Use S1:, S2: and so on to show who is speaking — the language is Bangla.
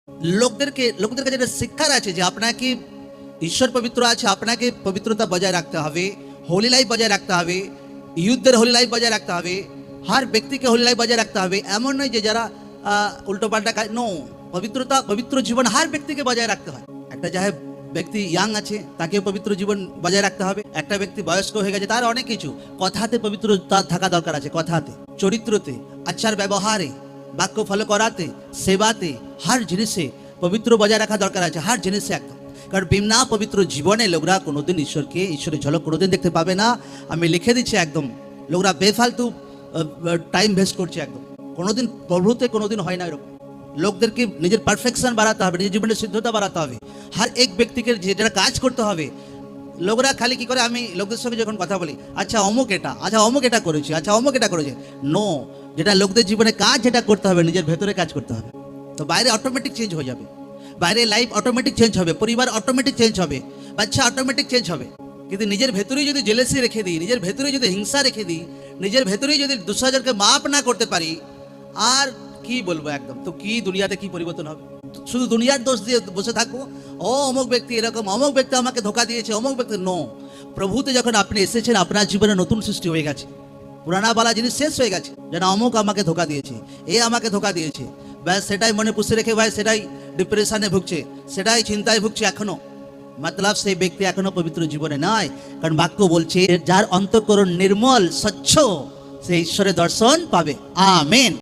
S1: লোকদের কাছে একটা শিক্ষার আছে যে আপনাকে ঈশ্বর পবিত্র আছে, আপনাকে পবিত্রতা বজায় রাখতে হবে, হোলি লাইফ বজায় রাখতে হবে, ইউথদের হোলি লাইফ বজায় রাখতে হবে, हर व्यक्ति के होली लाइफ बजाय रखते হবে। এমন নয় যে যারা উল্টো পাল্টা কাজ, নো, পবিত্র জীবন हर ব্যক্তিকে বজায় রাখতে হয়। একটা যাহে ব্যক্তি ইয়াং আছে তাকেও পবিত্র জীবন বজায় রাখতে হবে। একটা ব্যক্তি বয়স্ক হয়ে গেছে তার অনেক কিছু, কথাতে পবিত্রতা থাকা দরকার আছে, কথাতে, চরিত্রতে, আচার ব্যবহারে, বাক্য ফলো করাতে, সেবাতে, हर জিনিসে পবিত্র বজায় রাখা দরকার আছে, हर জিনিসে একদম। কারণ বিনা পবিত্র জীবনে লোকরা কোনোদিন ঈশ্বরের ঝলক কোনোদিন দেখতে পাবে না। আমি লিখে দিচ্ছি একদম, লোকরা বেফালতু টাইম ভেস্ট করছে একদম, কোনোদিন প্রভুতে কোনোদিন হয় না এরকম। লোকদেরকে নিজের পারফেকশন বাড়াতে হবে, নিজের জীবনের সিদ্ধতা বাড়াতে হবে, हर एक ব্যক্তিকে যেটা কাজ করতে হবে। লোকরা খালি কি করে, আমি লোকদের সঙ্গে যখন কথা বলি, আচ্ছা অমুক এটা করেছে, আচ্ছা অমুক এটা করেছে, নো, যেটা লোকদের জীবনে কাজ যেটা করতে হবে নিজের ভেতরে কাজ করতে হবে। তো বাইরে অটোমেটিক চেঞ্জ হয়ে যাবে, বাইরে লাইফ অটোমেটিক চেঞ্জ হবে, পরিবার অটোমেটিক চেঞ্জ হবে, বাচ্চা অটোমেটিক চেঞ্জ হবে। কিন্তু নিজের ভেতরেই যদি জেলেসি রেখে দিই, নিজের ভেতরেই যদি হিংসা রেখে দিই, নিজের ভেতরেই যদি দুঃসাহজনকে মাপ না করতে পারি, আর কি বলবো একদম, তো কি দুনিয়াতে কি পরিবর্তন হবে? শুধু দুনিয়ার দোষ দিয়ে বসে থাকবো, ও অমুক ব্যক্তি এরকম, অমুক ব্যক্তি আমাকে ধোকা দিয়েছে, অমুক ব্যক্তি, নো। প্রভুতে যখন আপনি এসেছেন আপনার জীবনে নতুন সৃষ্টি হয়ে গেছে, পুরানা বালা জিনিস শেষ হয়ে গেছে। যেন অমুক আমাকে ধোকা দিয়েছে, এ আমাকে ধোকা দিয়েছে, ব্যাস সেটাই মনে পুষে রেখে ভাই সেটাই ডিপ্রেশনে ভুগছে, সেটাই চিন্তায় ভুগছে এখনো, মতলব সেই ব্যক্তি এখনো পবিত্র জীবনে নয়। কারণ বাক্য বলছে যার অন্তঃকরণ নির্মল স্বচ্ছ সে ঈশ্বরের দর্শন পাবে। আমেন।